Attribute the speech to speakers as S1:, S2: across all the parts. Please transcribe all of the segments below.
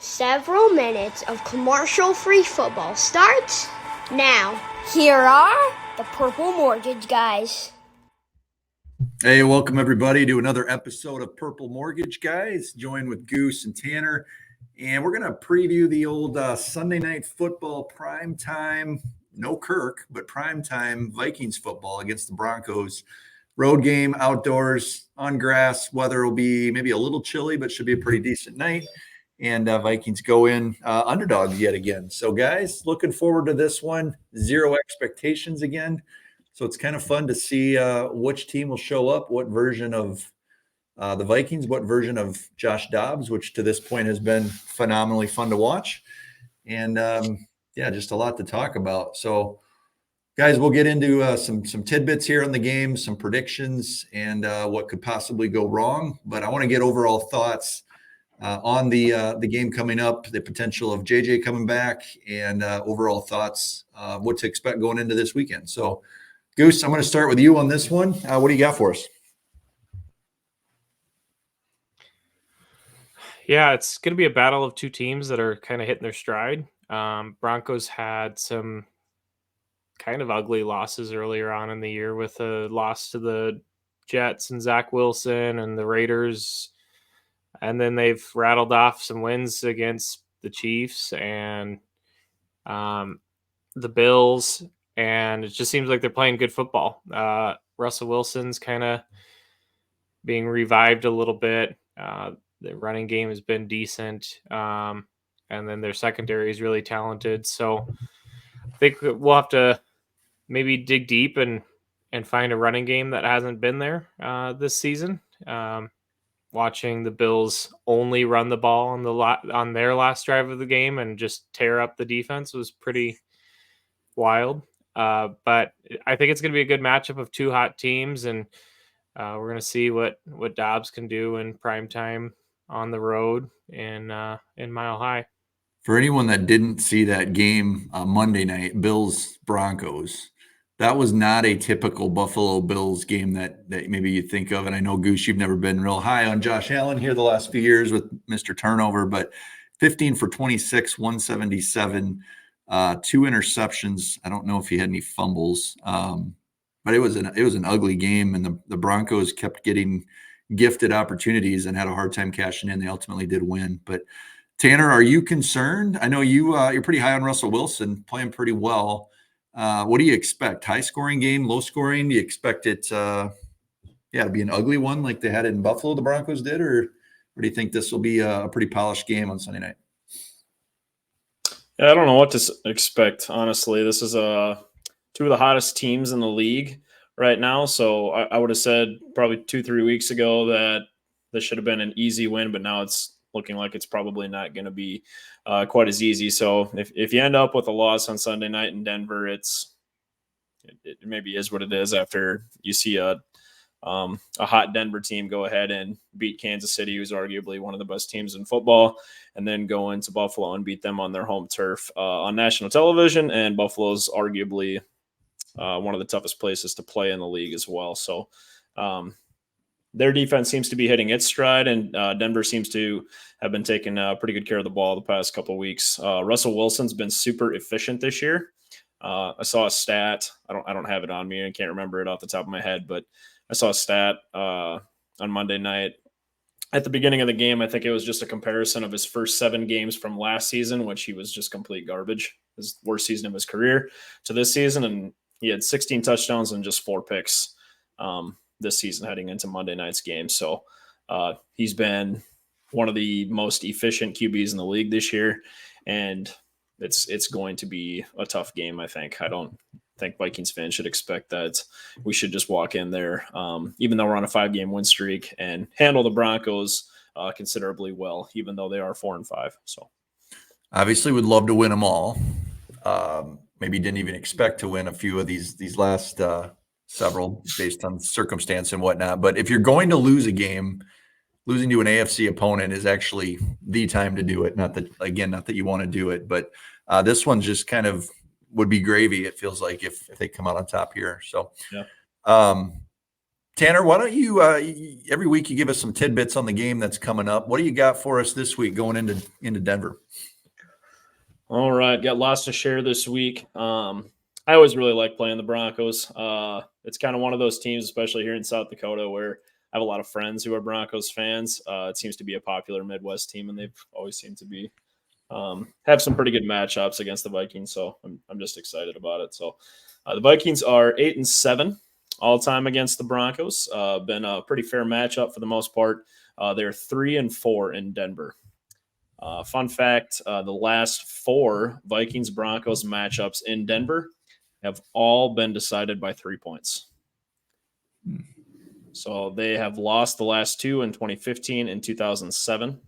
S1: Several minutes of commercial-free football starts now. Here are the Purple Mortgage Guys.
S2: Hey, welcome everybody to another episode of Purple Mortgage Guys, joined with Goose and Tanner. And we're going to preview the old Sunday night football primetime, no Kirk, but primetime Vikings football against the Broncos. Road game, outdoors, on grass. Weather will be maybe a little chilly, but should be a pretty decent night. And Vikings go in underdogs yet again. So, guys, looking forward to this one. Zero expectations again. So it's kind of fun to see which team will show up, what version of the Vikings, what version of Josh Dobbs, which to this point has been phenomenally fun to watch. And, just a lot to talk about. So, guys, we'll get into some tidbits here on the game, some predictions, and what could possibly go wrong. But I want to get overall thoughts on the game coming up, the potential of JJ coming back, and overall thoughts, what to expect going into this weekend. So, Goose, I'm going to start with you on this one. What do you got for us?
S3: Yeah, it's going to be a battle of two teams that are kind of hitting their stride. Broncos had some kind of ugly losses earlier on in the year with a loss to the Jets and Zach Wilson and the Raiders. And then they've rattled off some wins against the Chiefs and the Bills. And it just seems like they're playing good football. Russell Wilson's kind of being revived a little bit. The running game has been decent. And then their secondary is really talented. So I think we'll have to maybe dig deep and find a running game that hasn't been there this season. Watching the Bills only run the ball on their last drive of the game and just tear up the defense was pretty wild. But I think it's going to be a good matchup of two hot teams, and we're going to see what Dobbs can do in primetime on the road in Mile High.
S2: For anyone that didn't see that game Monday night, Bills-Broncos, that was not a typical Buffalo Bills game that maybe you think of. And I know, Goose, you've never been real high on Josh Allen here the last few years with Mr. Turnover, but 15 for 26, 177, 2 interceptions. I don't know if he had any fumbles, but it was an ugly game, and the Broncos kept getting gifted opportunities and had a hard time cashing in. They ultimately did win. But Tanner, are you concerned? I know you're pretty high on Russell Wilson, playing pretty well. What do you expect? High scoring game, low scoring? Do you expect it to be an ugly one like they had it in Buffalo, the Broncos did, or do you think this will be a pretty polished game on Sunday night?
S4: Yeah, I don't know what to expect, honestly. This is two of the hottest teams in the league right now. So I would have said probably 2-3 weeks ago that this should have been an easy win, but now it's looking like it's probably not going to be quite as easy. So if you end up with a loss on Sunday night in Denver, it maybe is what it is after you see a hot Denver team go ahead and beat Kansas City, who's arguably one of the best teams in football, and then go into Buffalo and beat them on their home turf on national television. And Buffalo's arguably one of the toughest places to play in the league as well. So their defense seems to be hitting its stride, and Denver seems to have been taking pretty good care of the ball the past couple of weeks. Russell Wilson's been super efficient this year. I saw a stat. I don't have it on me. I can't remember it off the top of my head, but I saw a stat on Monday night. At the beginning of the game, I think it was just a comparison of his first 7 games from last season, which he was just complete garbage, his worst season of his career, to this season. And he had 16 touchdowns and just 4 picks this season heading into Monday night's game. So he's been one of the most efficient QBs in the league this year. And it's going to be a tough game, I think. I don't think Vikings fans should expect that we should just walk in there, even though we're on a 5-game win streak, and handle the Broncos considerably well, even though they are 4-5. So
S2: obviously would love to win them all. Maybe didn't even expect to win a few of these last several based on circumstance and whatnot. But if you're going to lose a game, losing to an AFC opponent is actually the time to do it. Not that you want to do it, but this one's just kind of would be gravy, it feels like, if they come out on top here. So,
S4: yeah.
S2: Tanner, why don't you every week you give us some tidbits on the game that's coming up. What do you got for us this week going into Denver?
S4: All right, got lots to share this week. I always really like playing the Broncos. It's kind of one of those teams, especially here in South Dakota, where I have a lot of friends who are Broncos fans. It seems to be a popular Midwest team, and they've always seemed to be have some pretty good matchups against the Vikings. So I'm just excited about it. So the Vikings are 8-7 all time against the Broncos. Been a pretty fair matchup for the most part. They're 3-4 in Denver. Fun fact, the last 4 Vikings-Broncos matchups in Denver have all been decided by 3 points. So they have lost the last 2 in 2015 and 2007,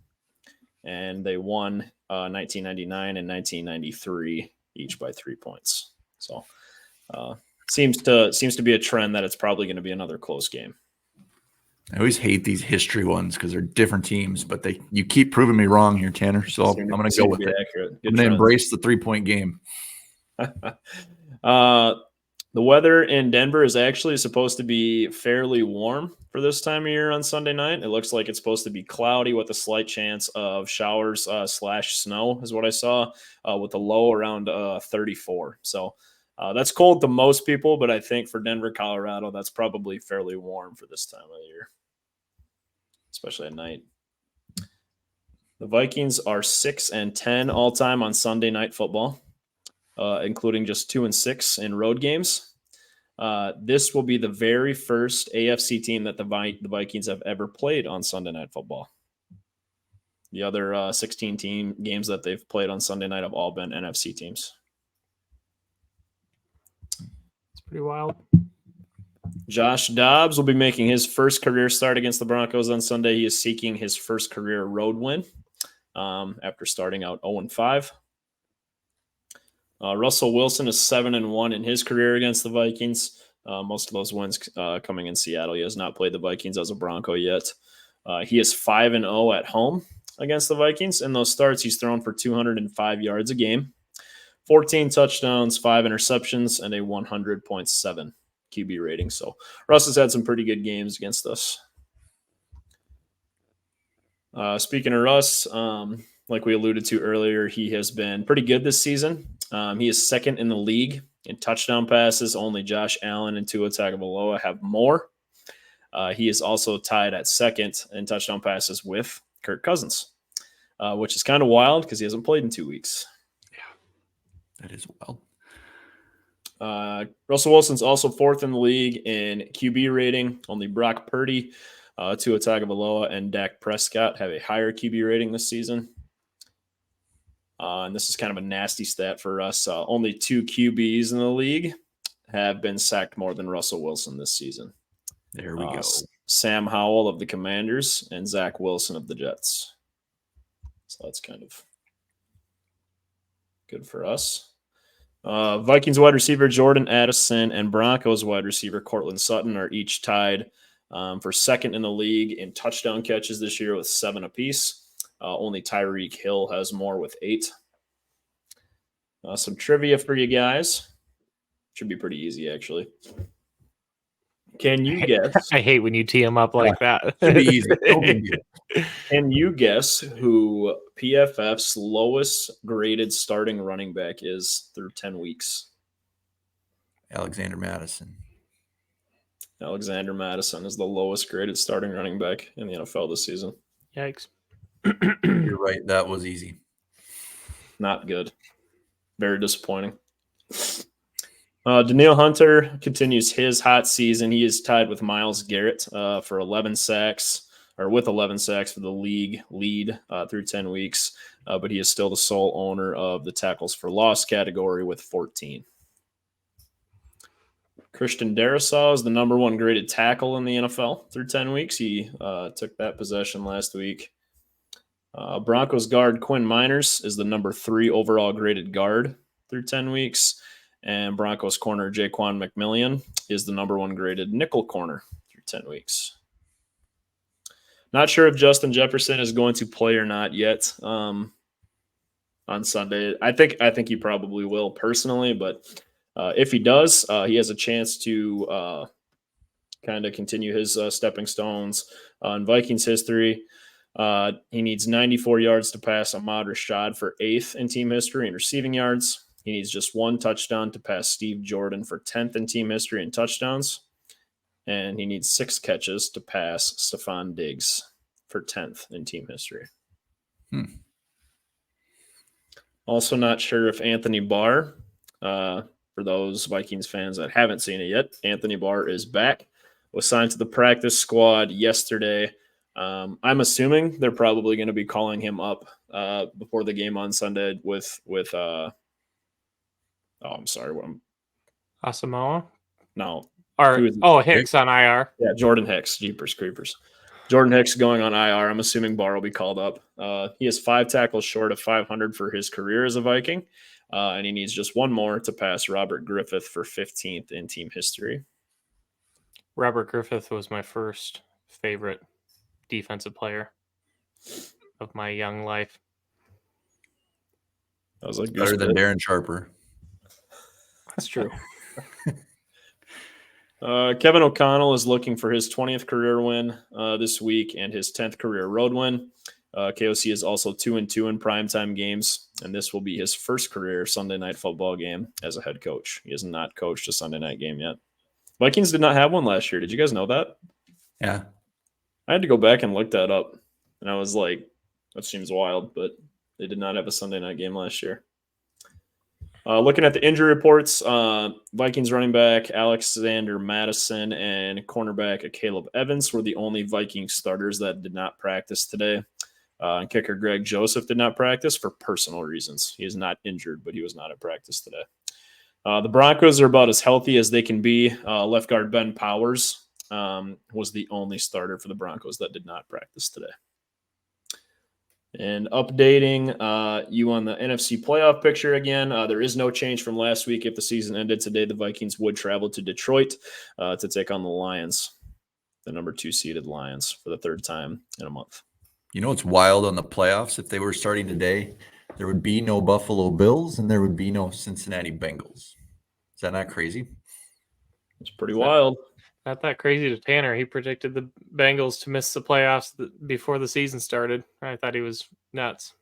S4: and they won 1999 and 1993 each by 3 points. So seems to be a trend that it's probably going to be another close game.
S2: I always hate these history ones because they're different teams, but you keep proving me wrong here, Tanner. So I'm going to go with it. I'm going to embrace the 3-point game.
S4: The weather in Denver is actually supposed to be fairly warm for this time of year on Sunday night. It looks like it's supposed to be cloudy with a slight chance of showers / snow is what I saw, with a low around 34. So that's cold to most people, but I think for Denver, Colorado, that's probably fairly warm for this time of the year, especially at night. The Vikings are 6-10 all time on Sunday Night Football, including just 2-6 in road games. This will be the very first AFC team that the Vikings have ever played on Sunday Night Football. The other 16 team games that they've played on Sunday night have all been NFC teams.
S3: It's pretty wild.
S4: Josh Dobbs will be making his first career start against the Broncos on Sunday. He is seeking his first career road win after starting out 0-5. Russell Wilson is 7-1 in his career against the Vikings. Most of those wins coming in Seattle. He has not played the Vikings as a Bronco yet. He is 5-0 at home against the Vikings. In those starts, he's thrown for 205 yards a game, 14 touchdowns, 5 interceptions, and a 100.7 QB rating. So Russ has had some pretty good games against us. Speaking of Russ, like we alluded to earlier, he has been pretty good this season. He is second in the league in touchdown passes. Only Josh Allen and Tua Tagovailoa have more. He is also tied at second in touchdown passes with Kirk Cousins, which is kind of wild because he hasn't played in 2 weeks.
S2: Yeah, that is wild.
S4: Russell Wilson's also fourth in the league in QB rating. Only Brock Purdy, Tua Tagovailoa, and Dak Prescott have a higher QB rating this season. And this is kind of a nasty stat for us. Only 2 QBs in the league have been sacked more than Russell Wilson this season.
S2: There we go.
S4: Sam Howell of the Commanders and Zach Wilson of the Jets. So that's kind of good for us. Vikings wide receiver Jordan Addison and Broncos wide receiver Cortland Sutton are each tied for second in the league in touchdown catches this year with 7 apiece. Only Tyreek Hill has more with 8. Some trivia for you guys. Should be pretty easy, actually. Can you guess?
S3: I hate when you tee them up like that.
S2: Should be easy. No big deal.
S4: Can you guess who PFF's lowest graded starting running back is through 10 weeks?
S2: Alexander Madison.
S4: Alexander Madison is the lowest graded starting running back in the NFL this season.
S3: Yikes.
S2: You're right. That was easy.
S4: Not good. Very disappointing. Danielle Hunter continues his hot season. He is tied with Myles Garrett for 11 sacks, or with 11 sacks for the league lead through 10 weeks. But he is still the sole owner of the tackles for loss category with 14. Christian Darrisaw is the number 1 graded tackle in the NFL through 10 weeks. He took that possession last week. Broncos guard Quinn Miners is the number 3 overall graded guard through 10 weeks. And Broncos corner Jaquan McMillian is the number 1 graded nickel corner through 10 weeks. Not sure if Justin Jefferson is going to play or not yet on Sunday. I think he probably will personally, but if he does, he has a chance to kind of continue his stepping stones in Vikings history. He needs 94 yards to pass Ahmad Rashad for 8th in team history in receiving yards. He needs just 1 touchdown to pass Steve Jordan for 10th in team history in touchdowns. And he needs 6 catches to pass Stephon Diggs for 10th in team history. Also not sure if Anthony Barr, for those Vikings fans that haven't seen it yet, Anthony Barr is back. Was signed to the practice squad yesterday. I'm assuming they're probably going to be calling him up before the game on Sunday with I'm sorry,
S3: Asamoah?
S4: No.
S3: Hicks on IR.
S4: Yeah, Jordan Hicks, Jeepers Creepers. Jordan Hicks going on IR. I'm assuming Barr will be called up. He is 5 tackles short of 500 for his career as a Viking, and he needs just 1 more to pass Robert Griffith for 15th in team history.
S3: Robert Griffith was my first favorite defensive player of my young life.
S4: That was like
S2: Better than Darren Sharper.
S3: That's true.
S4: Kevin O'Connell is looking for his 20th career win this week and his 10th career road win. KOC is also 2-2 in primetime games, and this will be his first career Sunday night football game as a head coach. He has not coached a Sunday night game yet. Vikings did not have one last year. Did you guys know that?
S2: Yeah.
S4: I had to go back and look that up, and I was like, that seems wild, but they did not have a Sunday night game last year. Looking at the injury reports, Vikings running back Alexander Madison and cornerback Caleb Evans were the only Vikings starters that did not practice today. And kicker Greg Joseph did not practice for personal reasons. He is not injured, but he was not at practice today. The Broncos are about as healthy as they can be. Left guard Ben Powers was the only starter for the Broncos that did not practice today. And updating you on the NFC playoff picture again, there is no change from last week. If the season ended today, the Vikings would travel to Detroit to take on the Lions, the number 2 seeded Lions, for the 3rd time in a month.
S2: You know what's wild on the playoffs? If they were starting today, there would be no Buffalo Bills and there would be no Cincinnati Bengals. Is that not crazy?
S4: It's pretty wild.
S3: Not that crazy to Tanner. He predicted the Bengals to miss the playoffs before the season started. I thought he was nuts.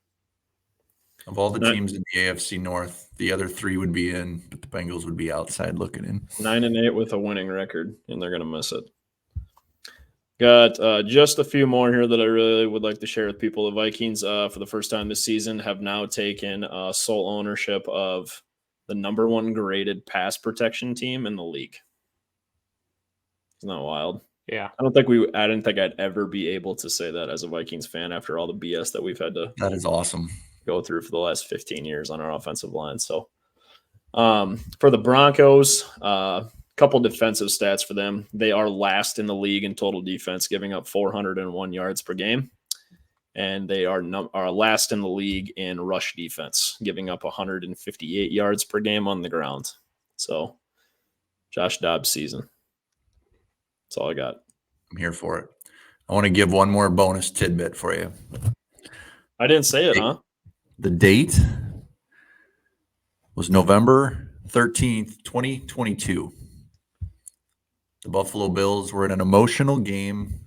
S2: Of all the teams in the AFC North, the other 3 would be in, but the Bengals would be outside looking in.
S4: 9-8 with a winning record, and they're going to miss it. Got just a few more here that I really would like to share with people. The Vikings, for the first time this season, have now taken sole ownership of the number 1 graded pass protection team in the league. Isn't that wild?
S3: Yeah.
S4: I didn't think I'd ever be able to say that as a Vikings fan after all the BS that we've had to
S2: That is awesome.
S4: Go through for the last 15 years on our offensive line. So for the Broncos, couple defensive stats for them. They are last in the league in total defense, giving up 401 yards per game. And they are last in the league in rush defense, giving up 158 yards per game on the ground. So Josh Dobbs season. That's all I got.
S2: I'm here for it. I want to give one more bonus tidbit for you.
S4: I didn't say it, huh?
S2: The date was November 13th, 2022. The Buffalo Bills were in an emotional game.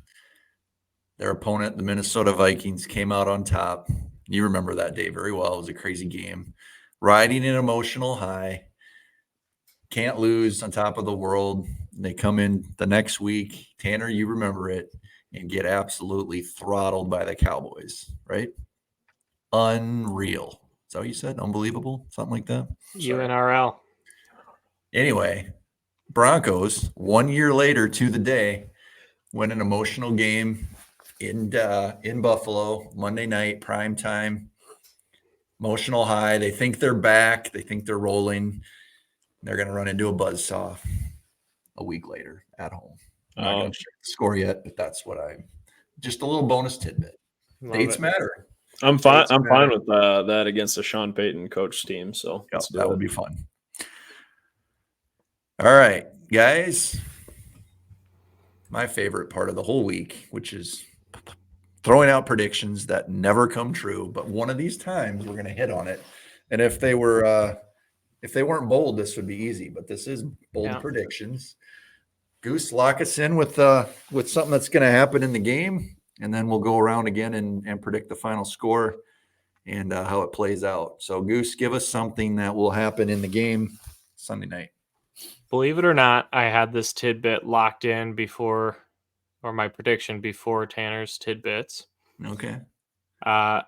S2: Their opponent, the Minnesota Vikings, came out on top. You remember that day very well. It was a crazy game. Riding an emotional high. Can't lose, on top of the world. They come in the next week. Tanner, you remember it, and get absolutely throttled by the Cowboys, right? Unreal. Is that what you said? Unbelievable? Something like that?
S3: UNRL.
S2: Anyway, Broncos, 1 year later to the day, win an emotional game in Buffalo, Monday night, prime time. Emotional high. They think they're back. They think they're rolling. They're going to run into a buzzsaw a week later at home. I'm not going to check the score yet, but that's what just a little bonus tidbit. Dates matter.
S4: I'm fine. I'm fine with that against a Sean Payton coach team. So
S2: that would be fun. All right, guys. My favorite part of the whole week, which is throwing out predictions that never come true, but one of these times we're going to hit on it. And if they weren't bold, this would be easy. But this is bold predictions. Goose, lock us in with something that's going to happen in the game, and then we'll go around again and predict the final score and how it plays out. So, Goose, give us something that will happen in the game Sunday night.
S3: Believe it or not, I had this tidbit locked in before, or my prediction before Tanner's tidbits.
S2: Okay.
S3: The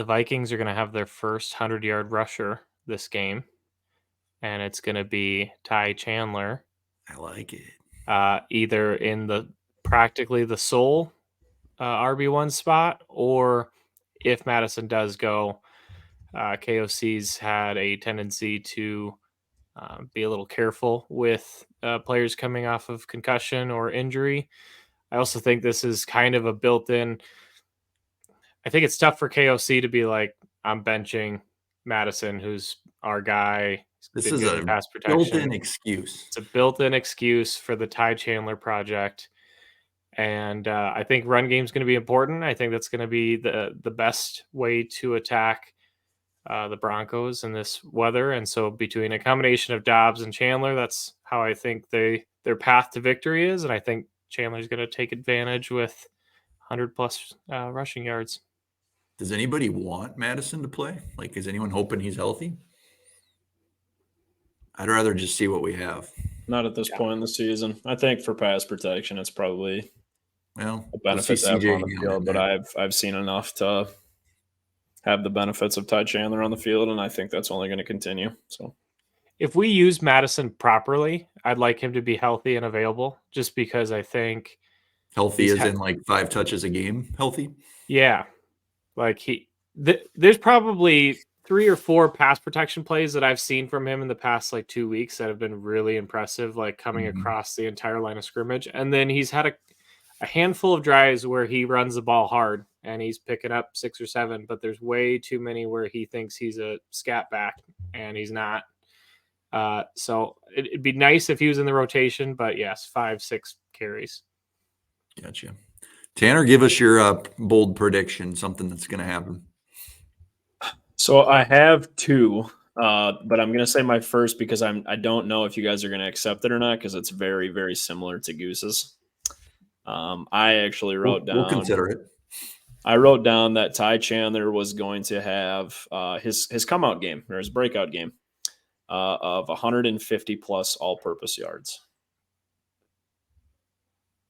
S3: Vikings are going to have their first 100-yard rusher this game, and it's going to be Ty Chandler.
S2: I like it.
S3: Either in the practically the sole RB1 spot, or if Madison does go, KOC's had a tendency to be a little careful with players coming off of concussion or injury. I also think this is kind of a built-in. I think it's tough for KOC to be like, I'm benching Madison, who's our guy.
S2: This is a
S3: pass protection.
S2: Built-in excuse.
S3: It's a built-in excuse for the Ty Chandler project. And I think run game is going to be important. I think that's going to be the best way to attack the Broncos in this weather. And so between a combination of Dobbs and Chandler, that's how I think their path to victory is. And I think Chandler's going to take advantage with 100-plus rushing yards.
S2: Does anybody want Madison to play? Like, is anyone hoping he's healthy? I'd rather just see what we have.
S4: Not at this point in the season. I think for pass protection, it's probably a benefit to have him on the field. But I've seen enough to have the benefits of Ty Chandler on the field, and I think that's only going to continue. So,
S3: if we use Madison properly, I'd like him to be healthy and available. Just because I think
S2: healthy is in like 5 touches a game. Healthy.
S3: Yeah. Like there's probably 3 or 4 pass protection plays that I've seen from him in the past like 2 weeks that have been really impressive, like coming across the entire line of scrimmage. And then he's had a handful of drives where he runs the ball hard and he's picking up 6 or 7, but there's way too many where he thinks he's a scat back and he's not. So it'd be nice if he was in the rotation, but yes, 5-6 carries.
S2: Gotcha. Tanner, give us your bold prediction, something that's going to happen.
S4: So I have 2, but I'm going to say my first because I don't know if you guys are going to accept it or not because it's very, very similar to Goose's. I actually wrote down.
S2: We'll consider it.
S4: I wrote down that Ty Chandler was going to have his come out game or his breakout game of 150-plus all-purpose yards.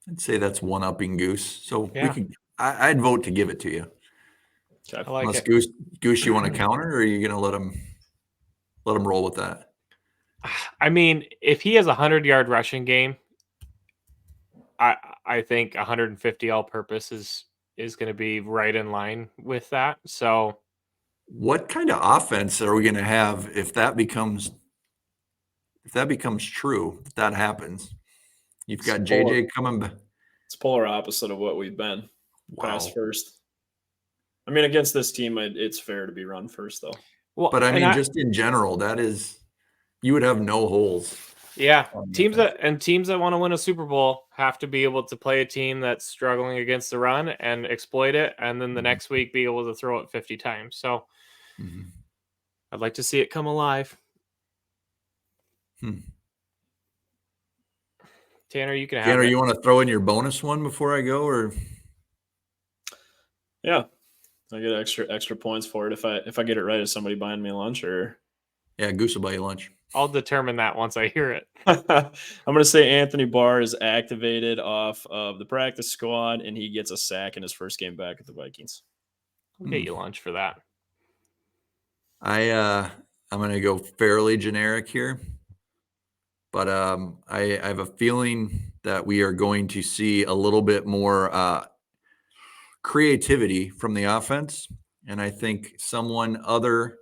S2: I'd say that's one-upping Goose. So
S3: yeah.
S2: we could. I'd vote to give it to you.
S4: Okay.
S3: I like
S2: Unless
S3: it.
S2: Goose, you want to counter, or are you going to let him roll with that?
S3: I mean, if he has a 100-yard rushing game, I think 150 all-purpose is going to be right in line with that. So,
S2: what kind of offense are we going to have if that becomes true? If that happens, you've got JJ coming back.
S4: It's polar opposite of what we've been. Pass first. I mean, against this team, it's fair to be run first, though.
S3: Well,
S2: but I mean, just in general, you would have no holes.
S3: Yeah, teams that want to win a Super Bowl have to be able to play a team that's struggling against the run and exploit it, and then the next week be able to throw it 50 times. So, I'd like to see it come alive. Tanner, you can have
S2: Tanner,
S3: it.
S2: you want to throw in your bonus one before I go, or?
S4: Yeah, I get extra points for it if I get it right. Is somebody buying me lunch or?
S2: Yeah, Goose will buy you lunch.
S3: I'll determine that once I hear it.
S4: I'm going to say Anthony Barr is activated off of the practice squad, and he gets a sack in his first game back at the Vikings.
S3: I'll get you lunch for that.
S2: I'm going to go fairly generic here, but I have a feeling that we are going to see a little bit more creativity from the offense, and I think someone other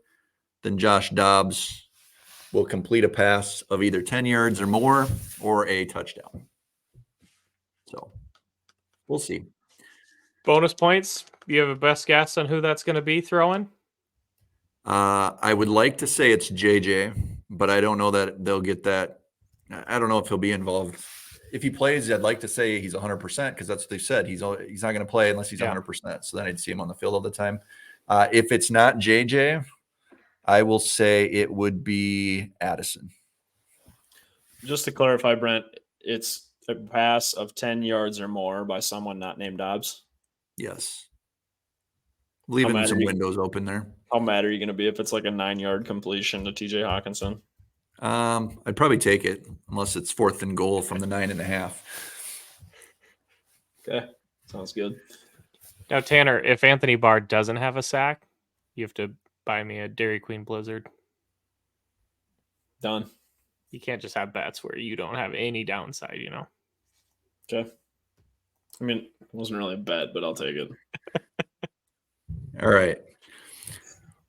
S2: than Josh Dobbs will complete a pass of either 10 yards or more or a touchdown. So we'll see.
S3: Bonus points. You have a best guess on who that's going to be throwing?
S2: I would like to say it's JJ, but I don't know that they'll get that. I don't know if he'll be involved. If he plays, I'd like to say he's 100% because that's what they said. He's not going to play unless he's 100%. So then I'd see him on the field all the time. If it's not JJ, I will say it would be Addison.
S4: Just to clarify, Brent, it's a pass of 10 yards or more by someone not named Dobbs?
S2: Yes. Leaving some windows open there.
S4: How mad are you going to be if it's like a 9-yard completion to TJ Hawkinson?
S2: I'd probably take it unless it's 4th and goal from the 9.5.
S4: Okay. Sounds good.
S3: Now, Tanner, if Anthony Barr doesn't have a sack, you have to buy me a Dairy Queen Blizzard.
S4: Done.
S3: You can't just have bets where you don't have any downside,
S4: Okay. I mean, it wasn't really a bet, but I'll take it.
S2: All right.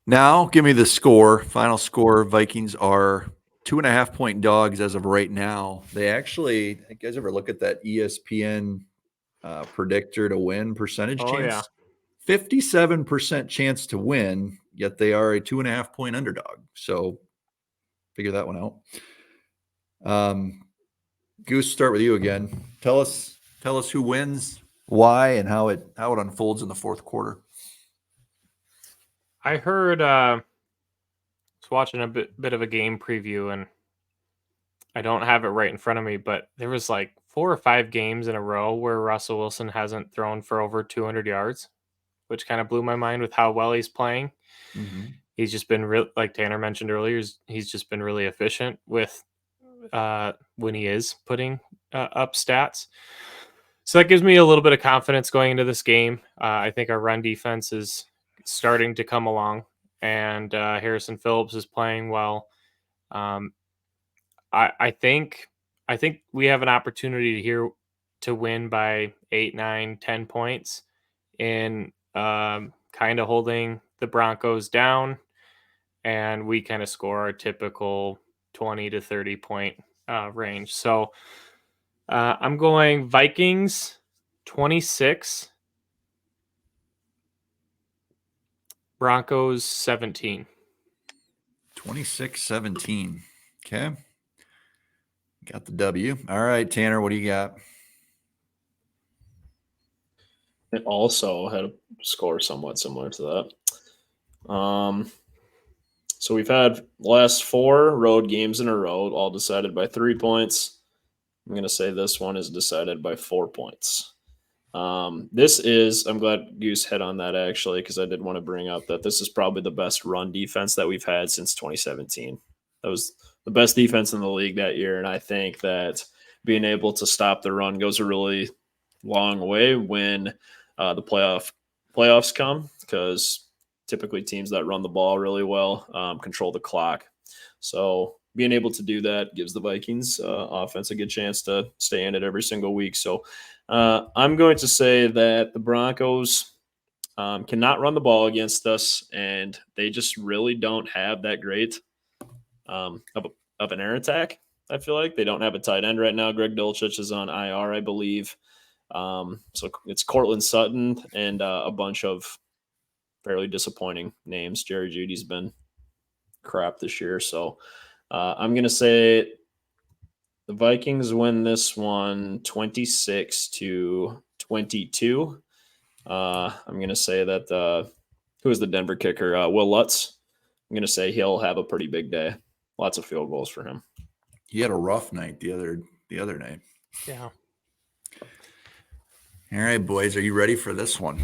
S2: Now, give me the score. Final score. Vikings are 2.5-point dogs as of right now. They actually, you guys ever look at that ESPN predictor to win percentage chance?
S3: Yeah.
S2: 57% chance to win, yet they are a 2.5-point underdog. So figure that one out. Goose, start with you again. Tell us who wins, why, and how it unfolds in the fourth quarter.
S3: I heard I was watching a bit of a game preview, and I don't have it right in front of me, but there was like 4 or 5 games in a row where Russell Wilson hasn't thrown for over 200 yards, which kind of blew my mind with how well he's playing.
S2: Mm-hmm.
S3: He's just been like Tanner mentioned earlier, he's just been really efficient with when he is putting up stats. So that gives me a little bit of confidence going into this game. I think our run defense is starting to come along, and Harrison Phillips is playing well. I think we have an opportunity here to win by 8, 9, 10 points in kind of holding the Broncos down, and we kind of score our typical 20 to 30 point range. So I'm going Vikings 26, Broncos 17.
S2: 26-17. Okay. Got the W. All right, Tanner, what do you got?
S4: It also had a score somewhat similar to that. So we've had last 4 road games in a row, all decided by 3 points. I'm going to say this one is decided by 4 points. I'm glad Goose hit on that actually, because I did want to bring up that this is probably the best run defense that we've had since 2017. That was the best defense in the league that year, and I think that being able to stop the run goes a really long way when the playoffs come, because typically teams that run the ball really well control the clock. So being able to do that gives the Vikings offense a good chance to stay in it every single week. So I'm going to say that the Broncos cannot run the ball against us, and they just really don't have that great of an air attack. I feel like they don't have a tight end right now. Greg Dulcich is on IR, I believe. So it's Cortland Sutton and a bunch of fairly disappointing names. Jerry Jeudy's been crap this year. So I'm going to say the Vikings win this one 26-22. I'm going to say that who is the Denver kicker? Will Lutz. I'm going to say he'll have a pretty big day. Lots of field goals for him.
S2: He had a rough night the other night.
S3: Yeah.
S2: All right, boys, are you ready for this one?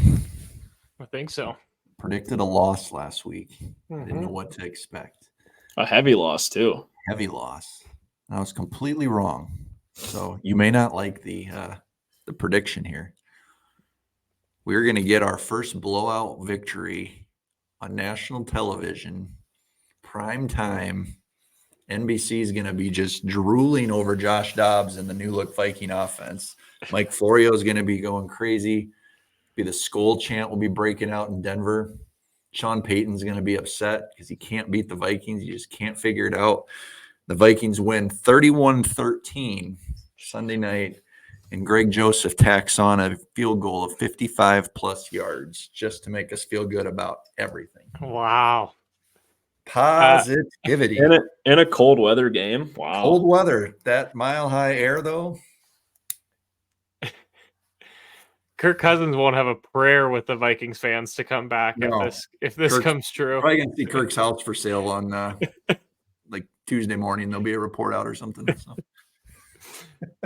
S3: I think so.
S2: Predicted a loss last week.
S3: Mm-hmm.
S2: I didn't know what to expect.
S4: A heavy loss too.
S2: Heavy loss. I was completely wrong. So you may not like the prediction here. We're going to get our first blowout victory on national television, prime time. NBC is going to be just drooling over Josh Dobbs and the new look Viking offense. Mike Florio is going to be going crazy. The Skull chant will be breaking out in Denver. Sean Payton's going to be upset because he can't beat the Vikings. He just can't figure it out. The Vikings win 31-13 Sunday night, and Greg Joseph tacks on a field goal of 55-plus yards just to make us feel good about everything.
S3: Wow.
S2: Positivity.
S4: In a cold weather game. Wow.
S2: Cold weather. That mile-high air, though.
S3: Kirk Cousins won't have a prayer with the Vikings fans to come back if this comes true.
S2: Probably going to see Kirk's house for sale on like Tuesday morning. There'll be a report out or something. So.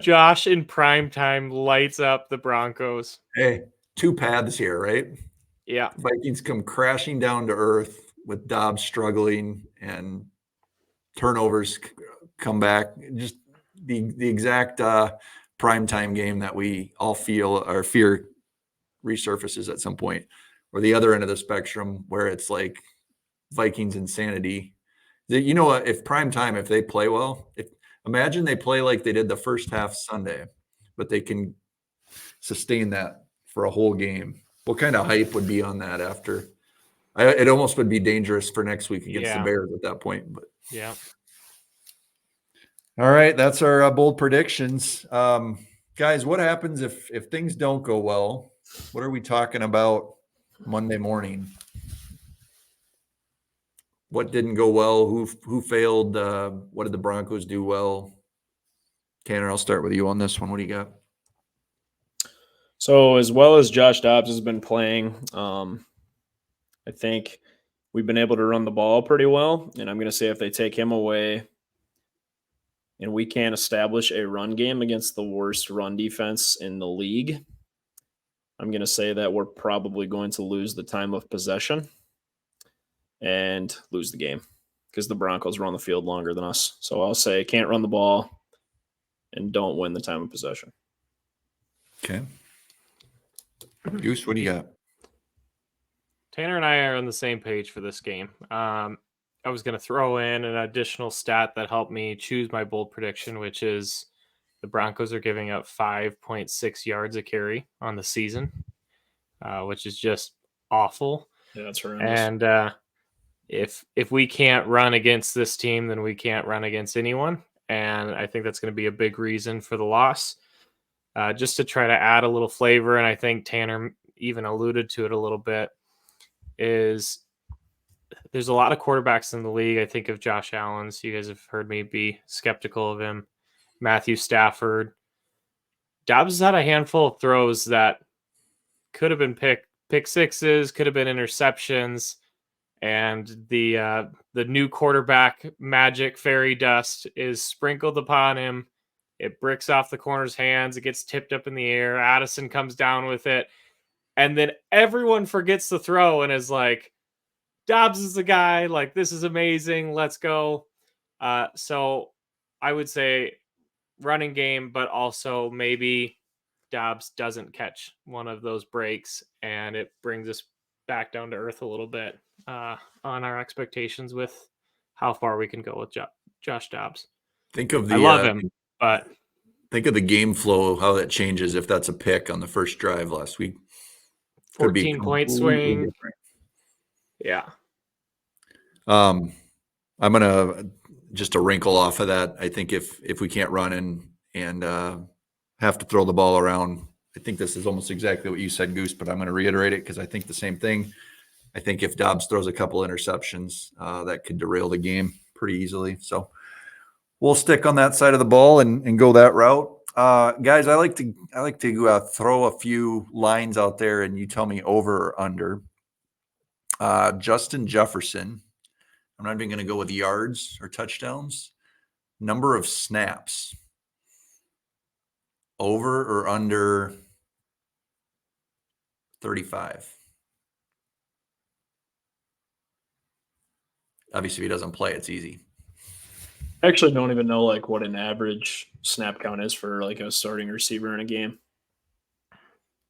S3: Josh in prime time lights up the Broncos.
S2: Hey, two paths here, right?
S3: Yeah.
S2: Vikings come crashing down to earth with Dobbs struggling and turnovers come back. Just the exact primetime game that we all feel or fear resurfaces at some point. Or the other end of the spectrum where it's like Vikings insanity. You know what? If primetime, if they play well, imagine they play like they did the first half Sunday, but they can sustain that for a whole game. What kind of hype would be on that after? It almost would be dangerous for next week against the Bears at that point. But
S3: yeah.
S2: All right, that's our bold predictions. Guys, what happens if things don't go well? What are we talking about Monday morning? What didn't go well? Who failed? What did the Broncos do well? Tanner, I'll start with you on this one. What do you got?
S4: So as well as Josh Dobbs has been playing, I think we've been able to run the ball pretty well. And I'm going to say if they take him away and we can't establish a run game against the worst run defense in the league, I'm going to say that we're probably going to lose the time of possession and lose the game because the Broncos run the field longer than us. So I'll say can't run the ball and don't win the time of possession.
S2: Okay. Goose, what do you got?
S3: Tanner and I are on the same page for this game. I was going to throw in an additional stat that helped me choose my bold prediction, which is the Broncos are giving up 5.6 yards a carry on the season, which is just awful.
S4: Yeah, that's horrendous.
S3: And if we can't run against this team, then we can't run against anyone. And I think that's going to be a big reason for the loss. Just to try to add a little flavor, and I think Tanner even alluded to it a little bit, is there's a lot of quarterbacks in the league. I think of Josh Allen. So you guys have heard me be skeptical of him. Matthew Stafford. Dobbs has had a handful of throws that could have been pick sixes, could have been interceptions, and the new quarterback magic fairy dust is sprinkled upon him. It bricks off the corner's hands. It gets tipped up in the air. Addison comes down with it. And then everyone forgets the throw and is like, Dobbs is the guy. Like, this is amazing. Let's go. So I would say running game, but also maybe Dobbs doesn't catch one of those breaks, and it brings us back down to earth a little bit on our expectations with how far we can go with Josh Dobbs.
S2: I
S3: love him, but
S2: think of the game flow, how that changes if that's a pick on the first drive last week.
S3: 14-point swing.
S2: Different.
S3: Yeah.
S2: I'm gonna just a wrinkle off of that. I think if we can't run and have to throw the ball around, I think this is almost exactly what you said, Goose, but I'm going to reiterate it because I think the same thing. I think if Dobbs throws a couple interceptions, that could derail the game pretty easily. So we'll stick on that side of the ball and go that route. Guys, I like to throw a few lines out there and you tell me over or under. Justin Jefferson. I'm not even going to go with yards or touchdowns. Number of snaps. Over or under 35. Obviously, if he doesn't play, it's easy.
S4: I actually don't even know like what an average snap count is for like a starting receiver in a game.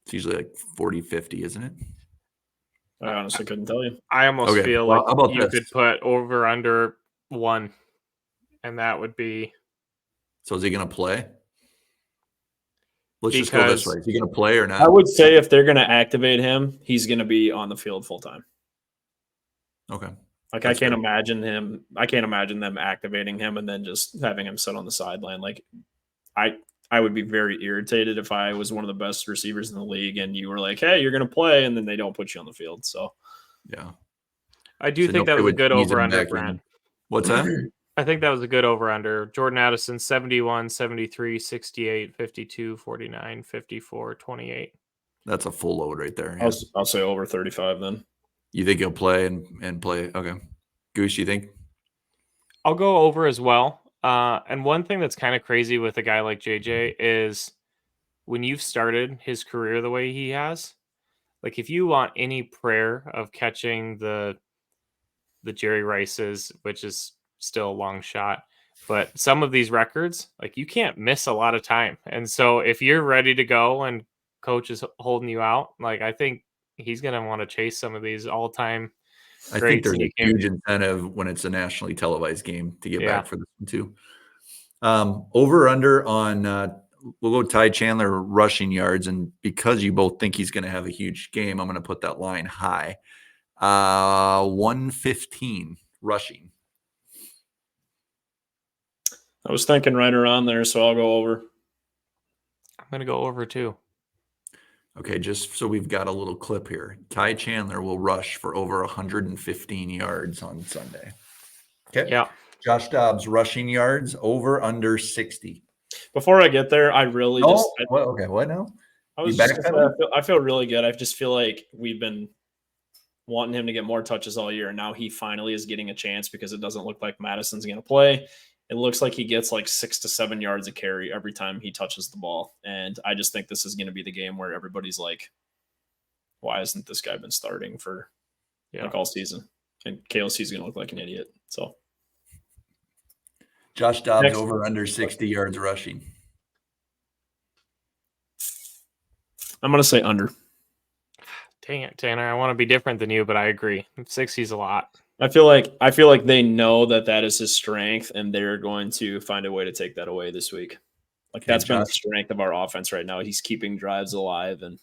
S2: It's usually like 40, 50, isn't it?
S4: I honestly couldn't tell you.
S3: I almost feel like you
S2: this?
S3: could put over under 1, and that would be.
S2: So is he going to play? Let's just go this way. Is he going to play or not?
S4: I would say if they're going to activate him, he's going to be on the field full time.
S2: Okay.
S4: Like that's I can't imagine them activating him and then just having him sit on the sideline. Like I would be very irritated if I was one of the best receivers in the league and you were like, hey, you're going to play, and then they don't put you on the field. So,
S2: yeah.
S3: I do think that was a good over-under, Brent.
S2: What's that?
S3: I think that was a good over-under. Jordan Addison, 71, 73, 68, 52, 49, 54, 28.
S2: That's a full load right there. Yeah.
S4: I'll say over 35 then.
S2: You think he'll play and play? Okay. Goose, you think?
S3: I'll go over as well. And one thing that's kind of crazy with a guy like JJ is when you've started his career the way he has, like if you want any prayer of catching the Jerry Rice's, which is still a long shot, but some of these records, like you can't miss a lot of time. And so if you're ready to go and coach is holding you out, like I think he's going to want to chase some of these all-time
S2: I think
S3: greats.
S2: there's
S3: And
S2: a
S3: you can't,
S2: huge incentive when it's a nationally televised game to get
S3: Yeah.
S2: back for this one too. Over under on we'll go Ty Chandler rushing yards, and because you both think he's going to have a huge game, I'm going to put that line high. 115 rushing.
S4: I was thinking right around there, so I'll go over.
S3: I'm going to go over too.
S2: Okay, just so we've got a little clip here. Ty Chandler will rush for over 115 yards on Sunday. Okay.
S3: Yeah.
S2: Josh Dobbs rushing yards over under 60.
S4: Before I get there, I really
S2: okay. What now?
S4: I was
S2: You
S4: just gonna say, I feel really good. I just feel like we've been wanting him to get more touches all year, and now he finally is getting a chance because it doesn't look like Madison's going to play. It looks like he gets like 6 to 7 yards a carry every time he touches the ball, and I just think this is going to be the game where everybody's like, "Why hasn't this guy been starting for like all season?" And KLC's going to look like an idiot. So,
S2: Josh Dobbs over under 60 yards rushing.
S4: I'm going to say under.
S3: Dang it, Tanner. I want to be different than you, but I agree. 60's a lot.
S4: I feel like they know that is his strength, and they're going to find a way to take that away this week. Like that's been the strength of our offense right now. He's keeping drives alive. And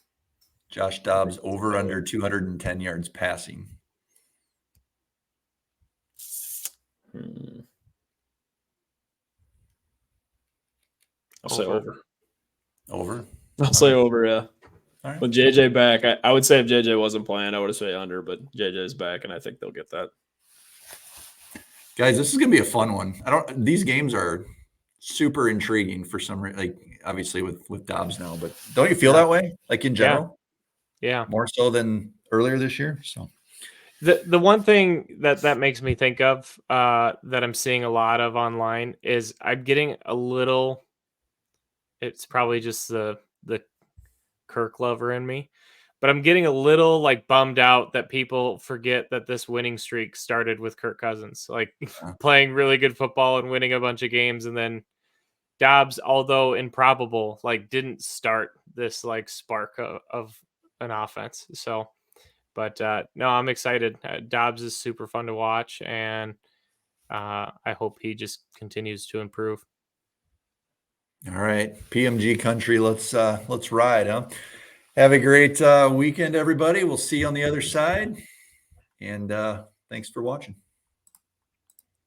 S2: Josh Dobbs over under 210 yards passing.
S4: I'll say over.
S2: Over?
S4: I'll say over, yeah.
S2: All right.
S4: With JJ back, I would say if JJ wasn't playing, I would have said under, but JJ's back, and I think they'll get that.
S2: Guys, this is gonna be a fun one. These games are super intriguing for some reason, like obviously with Dobbs now, but don't you feel that way? Like in general?
S3: Yeah.
S2: More so than earlier this year. So
S3: the one thing that makes me think of that I'm seeing a lot of online is I'm getting a little, it's probably just the Kirk lover in me, but I'm getting a little like bummed out that people forget that this winning streak started with Kirk Cousins, like playing really good football and winning a bunch of games. And then Dobbs, although improbable, like didn't start this like spark of an offense. So, but no, I'm excited. Dobbs is super fun to watch, and I hope he just continues to improve.
S2: all right, PMG country, let's ride, huh? Have a great weekend, everybody. We'll see you on the other side, and thanks for watching.